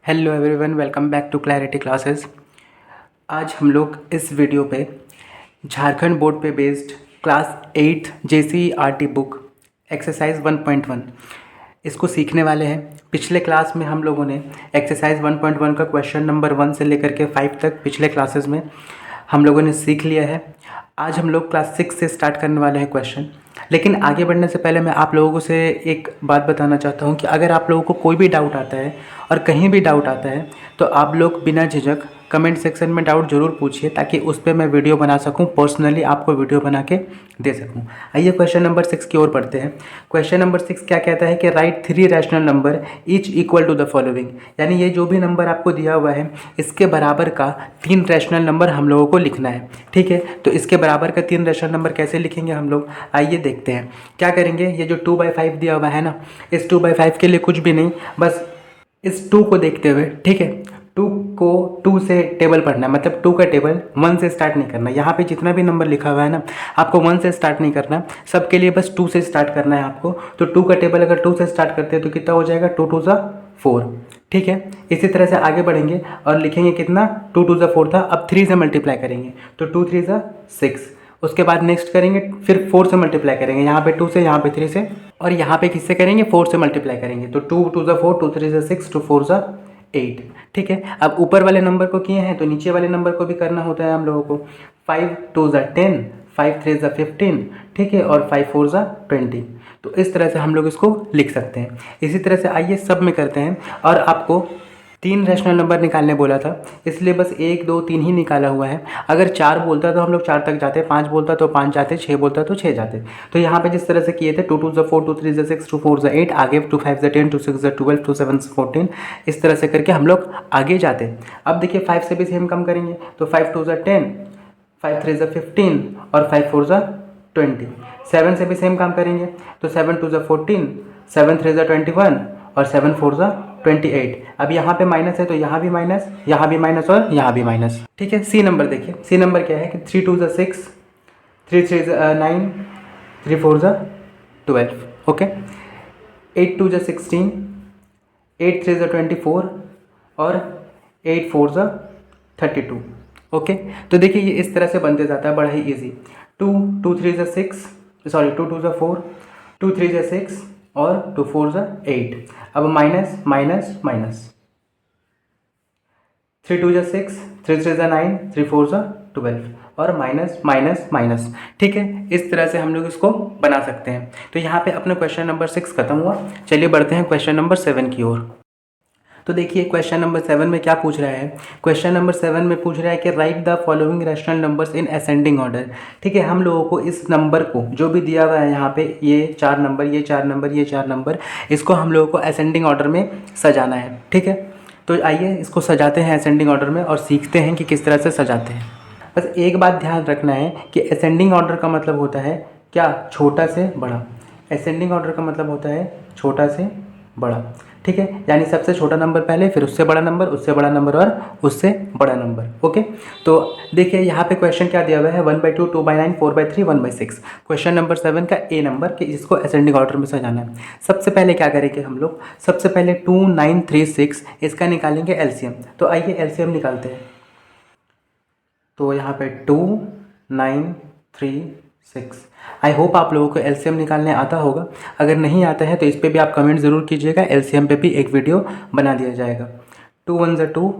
Hello everyone, welcome back to clarity classes. आज हम लोग इस वीडियो पे झारखंड बोर्ड पे based class 8 JCERT book exercise 1.1 इसको सीखने वाले हैं। पिछले क्लास में हम लोगों ने एक्सरसाइज 1.1 का क्वेश्चन नंबर 1 से लेकर के 5 तक पिछले क्लासेस में हम लोगों ने सीख लिया है। आज हम लोग क्लास 6 से स्टार्ट करने वाले हैं क्वेश्चन। लेकिन आगे बढ़ने से पहले मैं आप लोगों से एक बात बताना चाहता हूं कि अगर आप लोगों को कोई भी डाउट आता है और कहीं भी डाउट आता है तो आप लोग बिना झिझक कमेंट सेक्शन में डाउट ज़रूर पूछिए, ताकि उस पर मैं वीडियो बना सकूं, पर्सनली आपको वीडियो बना के दे सकूं। आइए क्वेश्चन नंबर 6 की ओर पढ़ते हैं। क्वेश्चन नंबर 6 क्या कहता है कि write 3 rational number each equal to the following, यानी ये जो भी नंबर आपको दिया हुआ है इसके बराबर का 3 रैशनल नंबर हम लोगों को लिखना है। ठीक है, तो इसके बराबर का 3 रैशनल नंबर कैसे लिखेंगे हम लोग, आइए देखते हैं। क्या करेंगे, ये जो 2/5 दिया हुआ है ना, इस 2/5 के लिए कुछ भी नहीं, बस इस 2 को देखते हुए, ठीक है, 2 को 2 से टेबल पढ़ना है, मतलब 2 का टेबल 1 से स्टार्ट नहीं करना। यहाँ पे जितना भी नंबर लिखा हुआ है ना, आपको 1 से स्टार्ट नहीं करना, सबके लिए बस 2 से स्टार्ट करना है आपको। तो 2 का टेबल अगर 2 से स्टार्ट करते हैं तो कितना हो जाएगा, 2 2 4। ठीक है, इसी तरह से आगे बढ़ेंगे और लिखेंगे कितना, 2 2 4 था, अब 3 से मल्टीप्लाई करेंगे तो 2 3 6। उसके बाद नेक्स्ट करेंगे, फिर 4 से मल्टीप्लाई करेंगे, यहाँ पे 2 से, यहाँ पे 3 से, और यहाँ पे किससे करेंगे, 4 से मल्टीप्लाई करेंगे। तो 2 2 4, 2 3 6, 2 4 8। ठीक है, अब ऊपर वाले नंबर को किए हैं तो नीचे वाले नंबर को भी करना होता है हम लोगों को। 5 2 10, 5 3 15, ठीक है, और 5 4 20। तो इस तरह से हम लोग इसको लिख सकते हैं। इसी तरह से आइए सब में करते हैं, और आपको 3 रैशनल नंबर निकालने बोला था, इसलिए बस 1 2 3 ही निकाला हुआ है। अगर 4 बोलता तो हम लोग 4 तक जाते, 5 बोलता तो 5 जाते, 6 बोलता तो 6 जाते। तो यहाँ पे जिस तरह से किए थे 2 2 4, 2 3 6, 2 4 8, आगे 2 5 10, 2 6 12, 2 7 14, इस तरह से करके हम लोग आगे जाते। अब देखिए 5 से भी सेम कम करेंगे तो 5 2 10, 5 3 15, और 5 4 20। 7 से भी सेम काम करेंगे तो 7 2 14, 7 3 21, और 7 4 28। अब यहाँ पे माइनस है तो यहाँ भी माइनस, यहाँ भी माइनस, और यहाँ भी माइनस। ठीक है, सी नंबर देखिए, सी नंबर क्या है कि 3 2 6, 3 3 9, 3 4 12। ओके, 8 2 16, 8 3 24, और 8 4 32। ओके, तो देखिए ये इस तरह से बनते जाता है, बड़ा ही ईजी। 2 2 3 6, सॉरी 2 2 4, 2 3 6, और 2 4 8। अब माइनस माइनस माइनस, 3 2 6, 3 3 9, 3 4 12, और माइनस माइनस माइनस। ठीक है, इस तरह से हम लोग इसको बना सकते हैं। तो यहाँ पे अपना क्वेश्चन नंबर 6 खत्म हुआ। चलिए बढ़ते हैं क्वेश्चन नंबर 7 की ओर। तो देखिए क्वेश्चन नंबर 7 में क्या पूछ रहा है, क्वेश्चन नंबर 7 में पूछ रहा है कि right the following rational numbers in ascending order. ठीक है, हम लोगों को इस नंबर को जो भी दिया हुआ है यहाँ पे, ये 4 नंबर, ये 4 नंबर, ये 4 नंबर, इसको हम लोगों को असेंडिंग ऑर्डर में सजाना है। ठीक है, तो आइए इसको सजाते हैं असेंडिंग ऑर्डर में और सीखते हैं कि किस तरह से सजाते हैं। बस एक बात ध्यान रखना है कि असेंडिंग ऑर्डर का मतलब होता है क्या, छोटा से बड़ा। असेंडिंग ऑर्डर का मतलब होता है छोटा से बड़ा। ठीक है, यानी सबसे छोटा नंबर पहले, फिर उससे बड़ा नंबर, उससे बड़ा नंबर, और उससे बड़ा नंबर। ओके, तो देखिए यहाँ पे क्वेश्चन क्या दिया हुआ है, 1/2, 2/9, 4/3, 1/6। क्वेश्चन नंबर 7 का ए नंबर कि जिसको असेंडिंग ऑर्डर में सजाना है। सबसे पहले क्या करेंगे हम लोग, सबसे पहले 2 9 3 6 इसका निकालेंगे एलसीएम। तो आइए एलसीएम निकालते हैं। तो यहाँ पे 2 9 3 6। आई होप आप लोगों को एलसीएम निकालने आता होगा। अगर नहीं आता है तो इस पे भी आप कमेंट ज़रूर कीजिएगा, एलसीएम पे भी एक वीडियो बना दिया जाएगा। 2 1 2,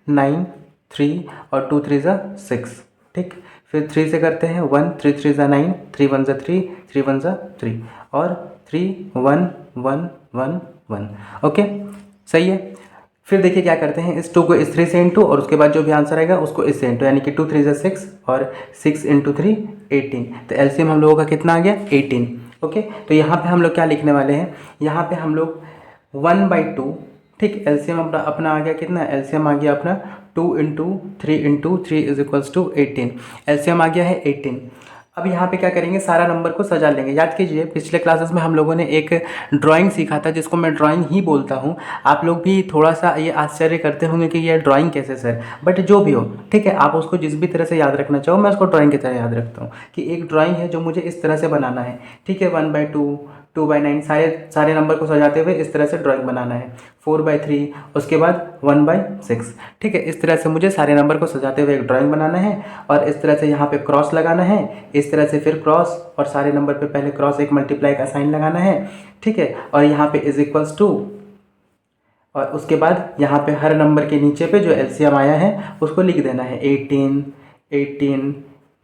9 3, और 2 3 6। ठीक, फिर 3 से करते हैं 1, 3 3 9, 3 1 3, 3 1 3, और 3 1 1 1 1। ओके, सही है। फिर देखिए क्या करते हैं, इस 2 को इस 3 से इंटू, और उसके बाद जो भी आंसर आएगा उसको इससे इंटू, यानी कि 2 3 6, और 6 × 3 18। तो एलसीएम हम लोगों का कितना आ गया, 18। ओके, तो यहाँ पे हम लोग क्या लिखने वाले हैं, यहाँ पे हम लोग 1/2। ठीक, एलसीएम अपना आ गया कितना, एलसीएम आ गया अपना 2 × 3 × 3 = 18। एलसीएम आ गया है 18। अब यहाँ पे क्या करेंगे, सारा नंबर को सजा लेंगे। याद कीजिए पिछले क्लासेस में हम लोगों ने एक ड्राइंग सीखा था, जिसको मैं ड्राइंग ही बोलता हूँ। आप लोग भी थोड़ा सा ये आश्चर्य करते होंगे कि ये ड्राइंग कैसे सर, बट जो भी हो, ठीक है, आप उसको जिस भी तरह से याद रखना चाहो, मैं उसको ड्राइंग की तरह याद रखता हूँ कि एक ड्राइंग है जो मुझे इस तरह से बनाना है। ठीक है, 1/2, 2/9 सारे सारे नंबर को सजाते हुए इस तरह से ड्राइंग बनाना है। 4/3, उसके बाद 1/6। ठीक है, इस तरह से मुझे सारे नंबर को सजाते हुए एक ड्राइंग बनाना है और इस तरह से यहाँ पे क्रॉस लगाना है, इस तरह से फिर क्रॉस और सारे नंबर पे पहले क्रॉस एक मल्टीप्लाई का साइन लगाना है। ठीक है, और यहाँ पे इज इक्वल्स टू, और उसके बाद यहाँ पे हर नंबर के नीचे पे जो एलसीएम आया है उसको लिख देना है 18, 18,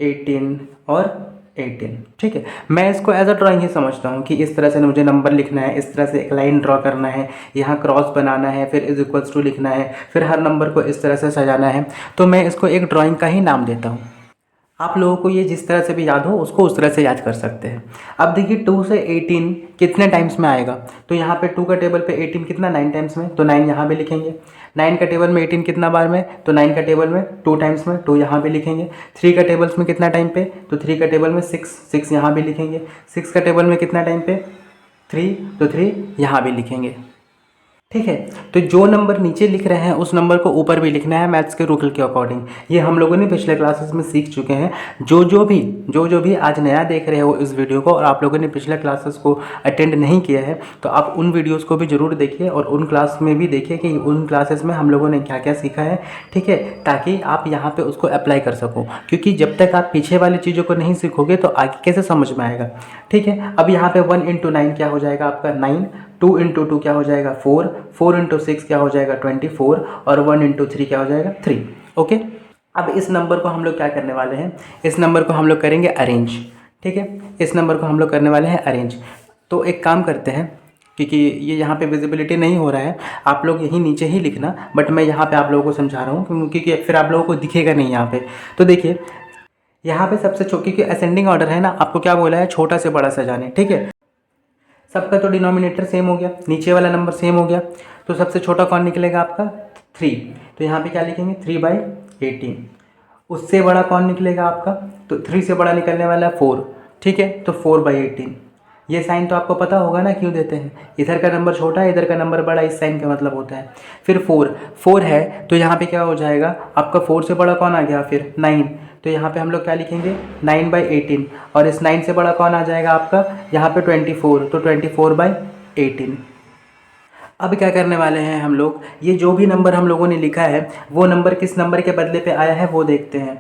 18 और 18। ठीक है, मैं इसको एज अ ड्राइंग ही समझता हूँ कि इस तरह से मुझे नंबर लिखना है, इस तरह से एक लाइन ड्रॉ करना है, यहाँ क्रॉस बनाना है, फिर इज इक्वल्स टू लिखना है, फिर हर नंबर को इस तरह से सजाना है। तो मैं इसको एक ड्राइंग का ही नाम देता हूँ। आप लोगों को ये जिस तरह से भी याद हो उसको उस तरह से याद कर सकते हैं। अब देखिए 2 से 18 कितने टाइम्स में आएगा, तो यहाँ पे 2 का टेबल पे 18 कितना 9 टाइम्स में, तो 9 यहाँ भी लिखेंगे। 9 का टेबल में 18 कितना बार में, तो 9 का टेबल में 2 टाइम्स में, 2 यहाँ भी लिखेंगे। 3 का टेबल्स में कितना टाइम पे, तो 3 का टेबल में 6 यहाँ भी लिखेंगे। 6 का टेबल में कितना टाइम पे 3, तो 3 यहाँ भी लिखेंगे। ठीक है, तो जो नंबर नीचे लिख रहे हैं उस नंबर को ऊपर भी लिखना है मैथ्स के रूल के अकॉर्डिंग। ये हम लोगों ने पिछले क्लासेस में सीख चुके हैं। जो भी आज नया देख रहे हो इस वीडियो को और आप लोगों ने पिछले क्लासेस को अटेंड नहीं किया है तो आप उन वीडियोस को भी ज़रूर देखिए और उन क्लास में भी देखिए कि उन क्लासेस में हम लोगों ने क्या क्या सीखा है। ठीक है, ताकि आप यहाँ पर उसको अप्लाई कर सको, क्योंकि जब तक आप पीछे वाली चीज़ों को नहीं सीखोगे तो आगे कैसे समझ में आएगा। ठीक है, अब यहाँ पे 1 × 9 क्या हो जाएगा आपका 9, 2 × 2 क्या हो जाएगा 4, 4 × 6 क्या हो जाएगा 24 और 1 × 3 क्या हो जाएगा 3। ओके, अब इस नंबर को हम लोग क्या करने वाले हैं, इस नंबर को हम लोग करेंगे अरेंज। ठीक है, इस नंबर को हम लोग करने वाले हैं अरेंज। तो एक काम करते हैं, क्योंकि ये यहाँ पे विजिबिलिटी नहीं हो रहा है, आप लोग यहीं नीचे ही लिखना, बट मैं यहाँ पे आप लोगों को समझा रहा हूँ क्योंकि फिर आप लोगों को दिखेगा नहीं यहाँ पे। तो देखिए यहाँ पे सबसे क्योंकि असेंडिंग ऑर्डर है ना, आपको क्या बोला है छोटा से बड़ा सजाने। ठीक है, सबका तो डिनोमिनेटर सेम हो गया, नीचे वाला नंबर सेम हो गया, तो सबसे छोटा कौन निकलेगा आपका 3। तो यहाँ पे क्या लिखेंगे 3/18। उससे बड़ा कौन निकलेगा आपका, तो 3 से बड़ा निकलने वाला है 4। ठीक है, तो 4/18। ये साइन तो आपको पता होगा ना क्यों देते हैं, इधर का नंबर छोटा है इधर का नंबर बड़ा, इस साइन का मतलब होता है। फिर 4 है तो यहाँ पे क्या हो जाएगा आपका 4 से बड़ा कौन आ गया फिर 9, तो यहाँ पे हम लोग क्या लिखेंगे 9/18 और इस 9 से बड़ा कौन आ जाएगा आपका यहाँ पे 24, तो 24/18। अब क्या करने वाले हैं हम लोग, ये जो भी नंबर हम लोगों ने लिखा है वो नंबर किस नंबर के बदले पे आया है वो देखते हैं।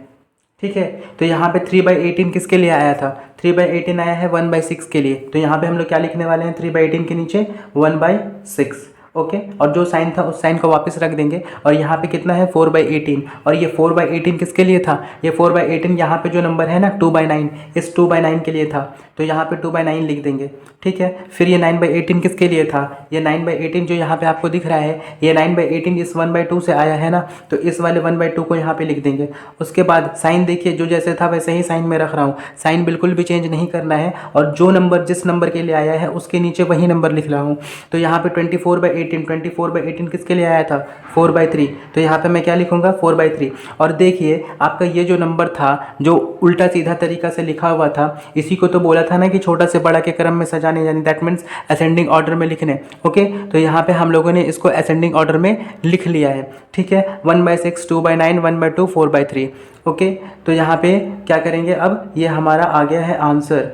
ठीक है, तो यहाँ पे 3/18 किसके लिए आया था, 3/18 आया है 1/6 के लिए, तो यहाँ पे हम लोग क्या लिखने वाले हैं 3/18 के नीचे 1/6। ओके, और जो साइन था उस साइन को वापस रख देंगे और यहाँ पे कितना है 4/18, और ये 4/18 किसके लिए था, ये 4/18 यहाँ पे जो नंबर है ना 2/9, इस 2/9 के लिए था, तो यहाँ पे 2/9 लिख देंगे। ठीक है, फिर ये 9/18 किसके लिए था, ये 9/18 जो यहाँ पे आपको दिख रहा है ये 9/18 इस 1/2 से आया है ना, तो इस वाले 1/2 को यहाँ पे लिख देंगे। उसके बाद साइन देखिए जो जैसे था वैसे ही साइन में रख रहा हूँ, साइन बिल्कुल भी चेंज नहीं करना है, और जो नंबर जिस नंबर के लिए आया है उसके नीचे वही नंबर लिख रहा हूँ। तो यहाँ पे 24/18 किसके लिए आया था 4/3, तो यहाँ पे मैं क्या लिखूँगा 4/3। और देखिए आपका ये जो नंबर था जो उल्टा सीधा तरीका से लिखा हुआ था, इसी को तो बोला था ना कि छोटा से बड़ा के क्रम में सजाने, यानी दैट मीन्स असेंडिंग ऑर्डर में लिखने। ओके, तो यहाँ पे हम लोगों ने इसको असेंडिंग ऑर्डर में लिख लिया है। ठीक है, 1/6, 2/9, 1/2, 4/3। ओके, तो यहाँ पे क्या करेंगे, अब ये हमारा आ गया है आंसर।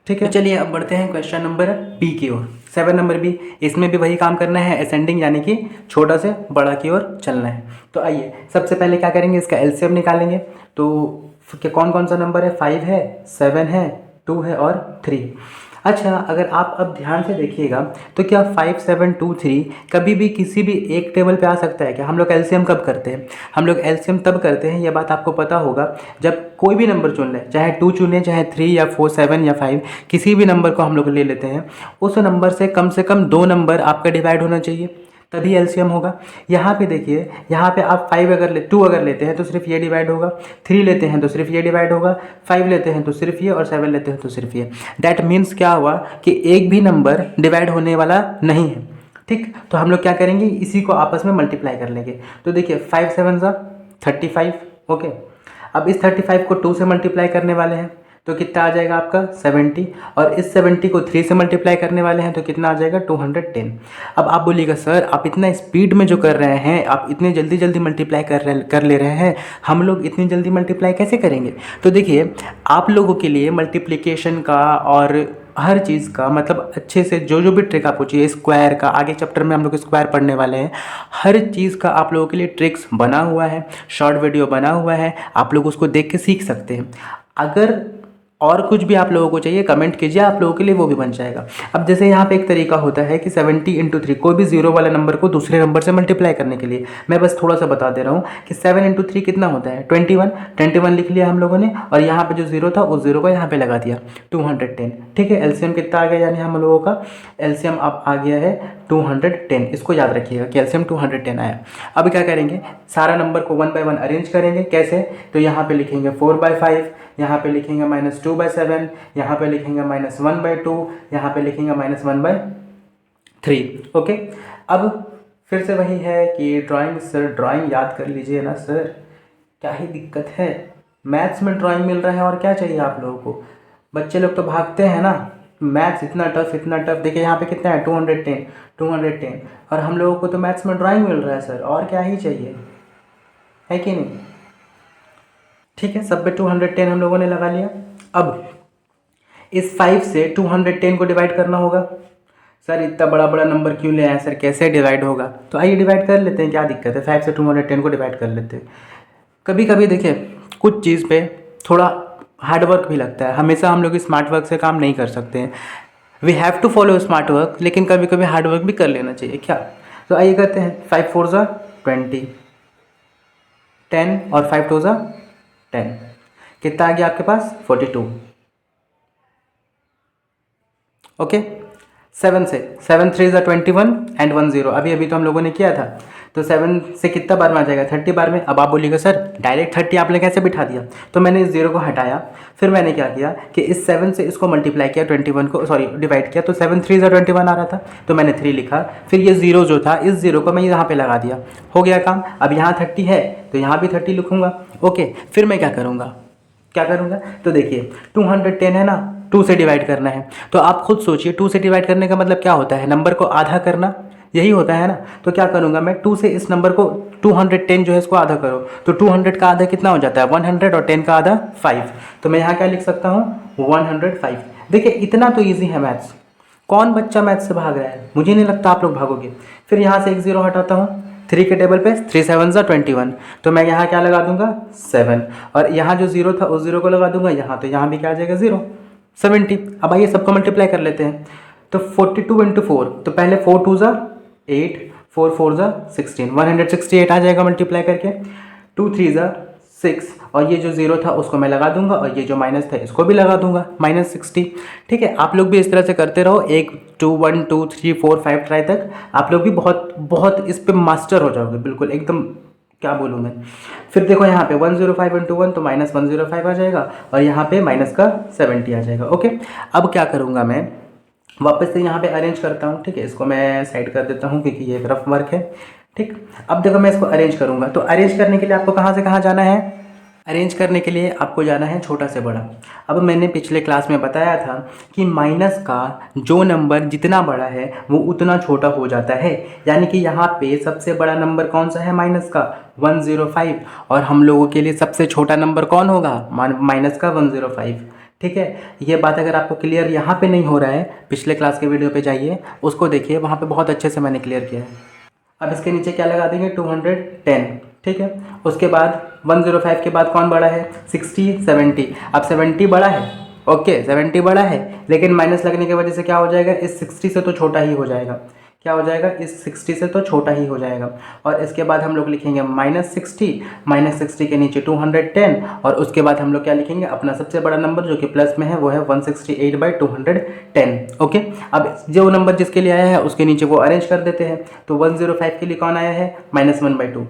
ठीक है, चलिए अब बढ़ते हैं क्वेश्चन नंबर बी की ओर। 7 नंबर बी, इसमें भी वही काम करना है, असेंडिंग यानी कि छोटा से बड़ा की ओर चलना है। तो आइए सबसे पहले क्या करेंगे, इसका एलसीएम निकालेंगे। तो कौन कौन सा नंबर है, 5 है, 7 है, 2 है और 3। अच्छा, अगर आप अब ध्यान से देखिएगा तो क्या 5, 7, 2, 3 कभी भी किसी भी एक टेबल पे आ सकता है क्या। हम लोग एलसीएम कब करते हैं, हम लोग एलसीएम तब करते हैं, ये बात आपको पता होगा, जब कोई भी नंबर चुन लें, चाहे 2 चुने, चाहे 3 या 4, 7 या 5, किसी भी नंबर को हम लोग ले लेते हैं, उस नंबर से कम 2 नंबर आपका डिवाइड होना चाहिए, तभी एलसीएम होगा। यहाँ पे देखिए, यहाँ पे आप 2 अगर लेते हैं तो सिर्फ ये डिवाइड होगा, 3 लेते हैं तो सिर्फ ये डिवाइड होगा, 5 लेते हैं तो सिर्फ ये, और 7 लेते हैं तो सिर्फ ये। दैट मीन्स क्या हुआ कि एक भी नंबर डिवाइड होने वाला नहीं है। ठीक, तो हम लोग क्या करेंगे, इसी को आपस में मल्टीप्लाई कर लेंगे। तो देखिए 5 7 35। ओके, अब इस 35 को 2 से मल्टीप्लाई करने वाले हैं तो कितना आ जाएगा आपका 70, और इस 70 को 3 से मल्टीप्लाई करने वाले हैं तो कितना आ जाएगा 210। अब आप बोलिएगा सर आप इतना स्पीड में जो कर रहे हैं, आप इतने जल्दी जल्दी मल्टीप्लाई कर ले रहे हैं, हम लोग इतनी जल्दी मल्टीप्लाई कैसे करेंगे। तो देखिए आप लोगों के लिए मल्टीप्लिकेशन का और हर चीज़ का मतलब अच्छे से जो जो भी ट्रिक आपको चाहिए, स्क्वायर का आगे चैप्टर में हम लोग स्क्वायर पढ़ने वाले हैं, हर चीज़ का आप लोगों के लिए ट्रिक्स बना हुआ है, शॉर्ट वीडियो बना हुआ है, आप लोग उसको देख के सीख सकते हैं। अगर और कुछ भी आप लोगों को चाहिए कमेंट कीजिए, आप लोगों के लिए वो भी बन जाएगा। अब जैसे यहाँ पे एक तरीका होता है कि 70 × 3, कोई भी जीरो वाला नंबर को दूसरे नंबर से मल्टीप्लाई करने के लिए मैं बस थोड़ा सा बता दे रहा हूँ कि 7 × 3 कितना होता है 21। 21 लिख लिया हम लोगों ने और यहाँ पे जो जीरो था उस जीरो को यहाँ पे लगा दिया 210। ठीक है, एलसीएम कितना आ गया, यानी हम लोगों का एलसीएम अब आ गया है 210। इसको याद रखिएगा कि एलसीएम 210 आया। अब क्या करेंगे, सारा नंबर को 1 by 1 अरेंज करेंगे। कैसे, तो यहाँ पे लिखेंगे 4/5, यहाँ पे लिखेंगे -2/7, यहाँ पे लिखेंगे -1/2, यहाँ पे लिखेंगे -1/3। ओके, अब फिर से वही है कि ड्राइंग सर, ड्राइंग याद कर लीजिए ना सर, क्या ही दिक्कत है, मैथ्स में ड्राइंग मिल रहा है और क्या चाहिए आप लोगों को। बच्चे लोग तो भागते हैं ना, मैथ्स इतना टफ इतना टफ। देखिए यहाँ पे कितना है 210 और हम लोगों को तो मैथ्स में ड्राइंग मिल रहा है सर, और क्या ही चाहिए, है कि नहीं। ठीक है, सब पे 210 हम लोगों ने लगा लिया। अब इस 5 से 210 को डिवाइड करना होगा। सर इतना बड़ा बड़ा नंबर क्यों ले आए सर, कैसे डिवाइड होगा, तो आइए डिवाइड कर लेते हैं, क्या दिक्कत है, 5 से 210 को डिवाइड कर लेते हैं। कभी कभी देखिए कुछ चीज़ पे थोड़ा हार्डवर्क भी लगता है, हमेशा हम लोग स्मार्ट वर्क से काम नहीं कर सकते हैं। We have to follow smart work, लेकिन कभी कभी हार्डवर्क भी कर लेना चाहिए क्या। तो आइए करते हैं, 5 4 ज़ा 20, 10 और 5 2 ज़ा 10, कितना आ गया आपके पास 42। ओके, 7 से 7 3 ज़ा 21 एंड 1 0, अभी अभी तो हम लोगों ने किया था। तो 7 से कितना बार में आ जाएगा 30 बार में। अब आप बोलिएगा सर डायरेक्ट 30 आपने कैसे बिठा दिया, तो मैंने इस जीरो को हटाया, फिर मैंने क्या किया कि इस 7 से इसको मल्टीप्लाई किया, 21 को सॉरी डिवाइड किया, तो 7 3 ज़ा 21 आ रहा था, तो मैंने 3 लिखा। फिर ये जीरो जो था, इस जीरो को मैं यहाँ पे लगा दिया, हो गया काम। अब यहाँ 30 है तो यहाँ भी 30 लिखूँगा। ओके, फिर मैं क्या करूँगा, तो देखिए 210 है ना, 2 से डिवाइड करना है। तो आप खुद सोचिए 2 से डिवाइड करने का मतलब क्या होता है, नंबर को आधा करना, यही होता है ना। तो क्या करूँगा मैं, 2 से इस नंबर को 210 जो है इसको आधा करो, तो 200 का आधा कितना हो जाता है 100 और 10 का आधा 5। तो मैं यहाँ क्या लिख सकता हूँ 105। देखिए इतना तो ईजी है मैथ्स, कौन बच्चा मैथ्स से भाग रहा है, मुझे नहीं लगता आप लोग भागोगे। फिर यहाँ से एक जीरो हटाता हूँ, 3 के टेबल पे 3 7 ज़ा 21, तो मैं यहाँ क्या लगा दूंगा 7, और यहाँ जो जीरो था उस जीरो को लगा दूंगा यहाँ, तो यहाँ भी क्या आ जाएगा 0 70। अब आइए सबको मल्टीप्लाई कर लेते हैं, तो 42 × 4, तो पहले 4 2 ज़ा 8, 4 4 ज़ा 16, 168 आ जाएगा मल्टीप्लाई करके। 2 3 ज़ा 6, और ये जो जीरो था उसको मैं लगा दूंगा, और ये जो माइनस था इसको भी लगा दूंगा -60। ठीक है, आप लोग भी इस तरह से करते रहो, 1 2 1 2 3 4 5 ट्राई तक, आप लोग भी बहुत बहुत इस पे मास्टर हो जाओगे, बिल्कुल एकदम, क्या बोलूँ मैं। फिर देखो यहाँ पे 105 × 1, तो -105 आ जाएगा, और यहाँ पे माइनस का 70 आ जाएगा। ओके, अब क्या करूँगा मैं, वापस से यहाँ पे अरेंज करता हूँ। ठीक है, इसको मैं साइड कर देता हूँ क्योंकि ये एक रफ वर्क है। ठीक, अब देखो मैं इसको अरेंज करूँगा, तो अरेंज करने के लिए आपको कहाँ से कहाँ जाना है, अरेंज करने के लिए आपको जाना है छोटा से बड़ा। अब मैंने पिछले क्लास में बताया था कि माइनस का जो नंबर जितना बड़ा है वो उतना छोटा हो जाता है, यानी कि यहाँ पे सबसे बड़ा नंबर कौन सा है माइनस का 105, और हम लोगों के लिए सबसे छोटा नंबर कौन होगा माइनस का 105। ठीक है, ये बात अगर आपको क्लियर यहाँ पे नहीं हो रहा है, पिछले क्लास के वीडियो पे जाइए, उसको देखिए, वहाँ पे बहुत अच्छे से मैंने क्लियर किया है। अब इसके नीचे क्या लगा देंगे 210। ठीक है, उसके बाद 105 के बाद कौन बड़ा है 60 70। अब 70 बड़ा है, ओके 70 बड़ा है, लेकिन माइनस लगने की वजह से क्या हो जाएगा, इस 60 से तो छोटा ही हो जाएगा, क्या हो जाएगा, इस 60 से तो छोटा ही हो जाएगा। और इसके बाद हम लोग लिखेंगे -60 के नीचे 210, और उसके बाद हम लोग क्या लिखेंगे, अपना सबसे बड़ा नंबर जो कि प्लस में है वो है 168/210। ओके, अब जो नंबर जिसके लिए आया है उसके नीचे वो अरेंज कर देते हैं। तो 105 के लिए कौन आया है -1/2।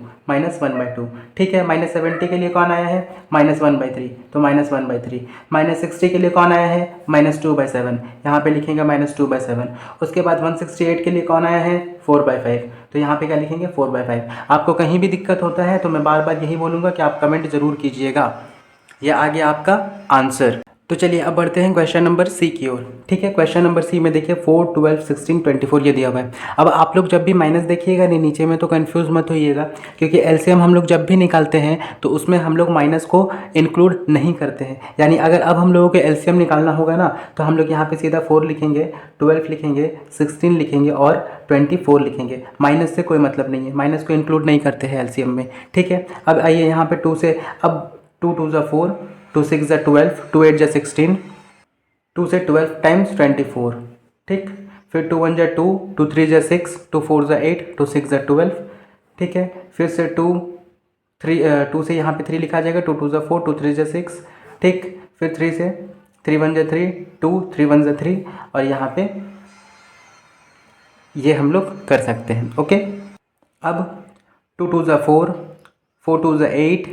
ठीक है, -70 के लिए कौन आया है -1/3, तो -1/3। -60 के लिए कौन आया है -2/7, यहाँ पे लिखेंगे -2/7। उसके बाद 168 के लिए कौन आया है 4/5, तो यहाँ पे क्या लिखेंगे 4/5। आपको कहीं भी दिक्कत होता है तो मैं बार बार यही बोलूँगा कि आप कमेंट ज़रूर कीजिएगा। यह आ गया आपका आंसर। तो चलिए अब बढ़ते हैं क्वेश्चन नंबर सी की ओर। ठीक है, क्वेश्चन नंबर सी में देखिए 4, 12, 16, 24 ये दिया हुआ है। अब आप लोग जब भी माइनस देखिएगा नहीं नीचे में तो कंफ्यूज मत होइएगा, क्योंकि एलसीएम हम लोग जब भी निकालते हैं तो उसमें हम लोग माइनस को इंक्लूड नहीं करते हैं। यानी अगर अब हम लोगों को एलसीएम निकालना होगा ना तो हम लोग यहाँ पे सीधा 4 लिखेंगे, 12 लिखेंगे, 16 लिखेंगे और 24 लिखेंगे। माइनस से कोई मतलब नहीं है, माइनस को इंक्लूड नहीं करते हैं एलसीएम में। ठीक है, अब आइए यहाँ पे 2 से, अब 2 2 ज़ा 4, 2 6 ज़ा 12, 2 8 ज़ा 16, 2 से 12 टाइम्स 24। ठीक, फिर 2 1 ज़ा 2, 2 3 ज़ा 6, 2 4 ज़ा 8, 2 6 ज़ा 12। ठीक है, फिर से 2 से यहाँ पे 3 लिखा जाएगा, 2 2 ज़ा 4, 2 3 ज़ा 6। ठीक, फिर 3 से 3 1 ज़ा 3, 2 3 1 ज़ा 3 और यहाँ पे ये हम लोग कर सकते हैं। ओके, अब 2 2 ज़ा 4, 4 2 ज़ा 8,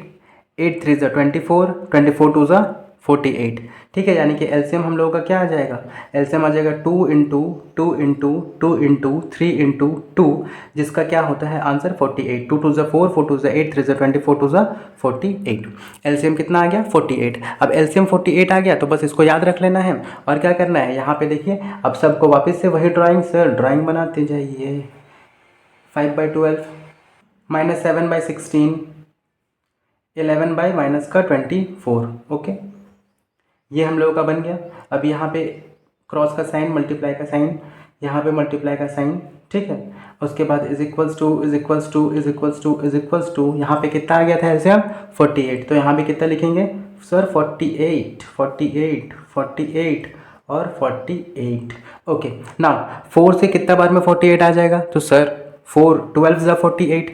8 3 ज़ा 24, 24 2 ज़ा 48। ठीक है, यानी कि एलसीएम हम लोगों का क्या आ जाएगा, एलसीएम आ जाएगा 2 इंटू 2 इंटू 2 इंटू 3 इंटू 2, जिसका क्या होता है आंसर 48। 2 2 ज़ा 4, 4 2 ज़ा 8, 3 ज़ा 24, 2 ज़ा 48। एलसीएम कितना आ गया 48। अब एलसीएम 48 आ गया तो बस इसको याद रख लेना है और क्या करना है, यहाँ पे देखिए अब सबको वापस से वही ड्राइंग, सर ड्राइंग बनाते जाइए। 5/12 माइनस 7/16, 11 बाई माइनस का 24। ओके, ये हम लोगों का बन गया। अब यहाँ पे क्रॉस का साइन, मल्टीप्लाई का साइन, यहाँ पे मल्टीप्लाई का साइन। ठीक है, उसके बाद is equals to is equals to is equals to is equals to, यहाँ पे कितना आ गया था एलसीएम 48, तो यहाँ पे कितना लिखेंगे सर 48 48 48 और 48। ओके, नाउ 4 से कितना बार में 48 आ जाएगा, तो सर 4 12 ज़ा 48,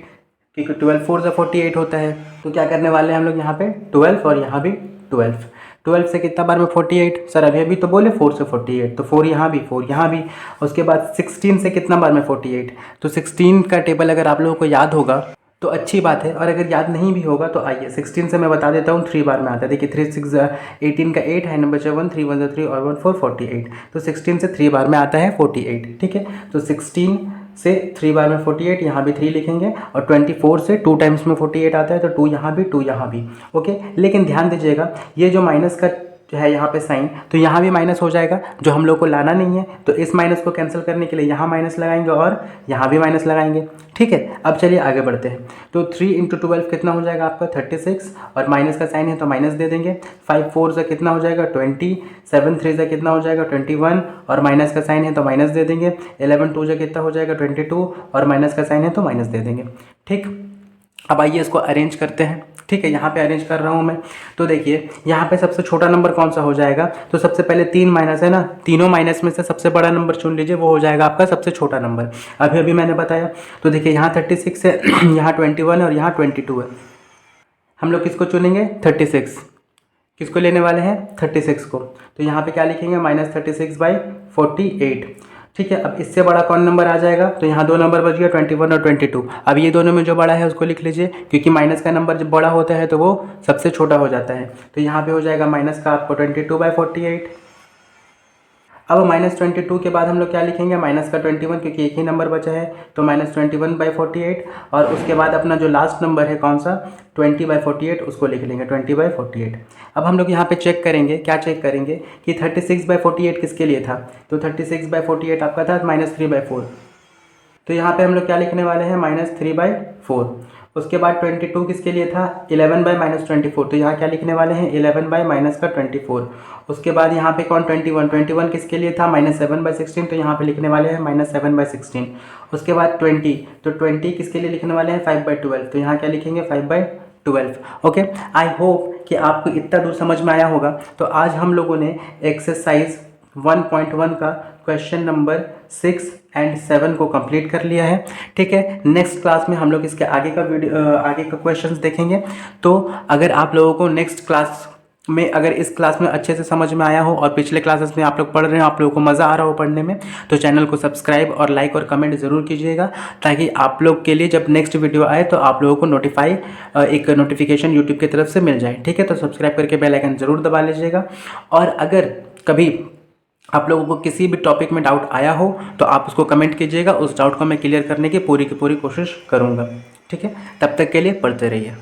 क्योंकि 12 4 ज़ा 48 होता है। तो क्या करने वाले हैं हम लोग यहाँ पे 12 और यहाँ भी 12। 12 से कितना बार में 48, सर अभी अभी तो बोले 4 से 48, तो 4 यहाँ भी 4 यहाँ भी। उसके बाद 16 से कितना बार में 48, तो 16 का टेबल अगर आप लोगों को याद होगा तो अच्छी बात है, और अगर याद नहीं भी होगा तो आइए 16 से मैं बता देता हूँ 3 बार में आता है। देखिए 3 6 18 का 8 है, नंबर 1 3 1 3 और 1 4 48, तो 16 से 3 बार में आता है 48। ठीक है, तो 16 से 3 बार में 48, यहाँ भी 3 लिखेंगे, और 24 से 2 टाइम्स में 48 आता है, तो 2 यहाँ भी 2 यहाँ भी। ओके, लेकिन ध्यान दीजिएगा ये जो माइनस का जो है यहाँ पे साइन, तो यहाँ भी माइनस हो जाएगा, जो हम लोग को लाना नहीं है, तो इस माइनस को कैंसिल करने के लिए यहाँ माइनस लगाएंगे और यहाँ भी माइनस लगाएंगे। ठीक है, अब चलिए आगे बढ़ते हैं। तो 3 इंटू 12 कितना हो जाएगा आपका 36, और माइनस का साइन है तो माइनस दे देंगे। 5 4 से कितना हो जाएगा 20, 7 3 से कितना हो जाएगा 21, और माइनस का साइन है तो माइनस दे देंगे। 11 2 से कितना हो जाएगा 22, और माइनस का साइन है तो माइनस दे देंगे। ठीक, अब आइए इसको अरेंज करते हैं। ठीक है, यहाँ पे अरेंज कर रहा हूँ मैं। तो देखिए यहाँ पे सबसे छोटा नंबर कौन सा हो जाएगा, तो सबसे पहले 3 माइनस है ना, तीनों माइनस में से सबसे बड़ा नंबर चुन लीजिए, वो हो जाएगा आपका सबसे छोटा नंबर। अभी अभी मैंने बताया। तो देखिए यहाँ 36 है, यहाँ 21 है और यहाँ 22 है। हम लोग किसको चुनेंगे 36, किसको लेने वाले हैं 36 को, तो यहाँ पे क्या लिखेंगे -36/48। ठीक है, अब इससे बड़ा कौन नंबर आ जाएगा, तो यहाँ 2 नंबर बच गया 21 और 22। अब ये दोनों में जो बड़ा है उसको लिख लीजिए, क्योंकि माइनस का नंबर जब बड़ा होता है तो वो सबसे छोटा हो जाता है। तो यहाँ पे हो जाएगा माइनस का आपको 22/48। अब -22 के बाद हम लोग क्या लिखेंगे माइनस का 21, क्योंकि एक ही नंबर बचा है, तो -21/48। और उसके बाद अपना जो लास्ट नंबर है कौन सा 20/48, उसको लिख लेंगे 20/48। अब हम लोग यहाँ पे चेक करेंगे, क्या चेक करेंगे कि 36/48 किसके लिए था, तो 36/48 आपका था -3/4। तो यहाँ पे हम लोग क्या लिखने वाले हैं -3/4। उसके बाद 22 किसके लिए था 11/-24, तो यहाँ क्या लिखने वाले हैं 11/-24। उसके बाद यहाँ पे कौन 21 किसके लिए था -7/16, तो यहाँ पे लिखने वाले हैं -7/16। उसके बाद 20, तो 20 किसके लिए लिखने वाले हैं 5/12, तो यहाँ क्या लिखेंगे 5/12। ओके, आई होप कि आपको इतना दूर समझ में आया होगा। तो आज हम लोगों ने एक्सरसाइज 1.1 का क्वेश्चन नंबर 6 एंड 7 को कंप्लीट कर लिया है। ठीक है, नेक्स्ट क्लास में हम लोग इसके आगे का क्वेश्चंस देखेंगे। तो अगर आप लोगों को नेक्स्ट क्लास में, अगर इस क्लास में अच्छे से समझ में आया हो और पिछले क्लासेस में आप लोग पढ़ रहे हो, आप लोगों को मज़ा आ रहा हो पढ़ने में, तो चैनल को सब्सक्राइब और लाइक और कमेंट ज़रूर कीजिएगा, ताकि आप लोग के लिए जब नेक्स्ट वीडियो आए तो आप लोगों को एक नोटिफिकेशन यूट्यूब की तरफ से मिल जाए। ठीक है, तो सब्सक्राइब करके बेल आइकन ज़रूर दबा लीजिएगा। और अगर कभी आप लोगों को किसी भी टॉपिक में डाउट आया हो तो आप उसको कमेंट कीजिएगा, उस डाउट को मैं क्लियर करने की पूरी कोशिश करूँगा। ठीक है, तब तक के लिए पढ़ते रहिए।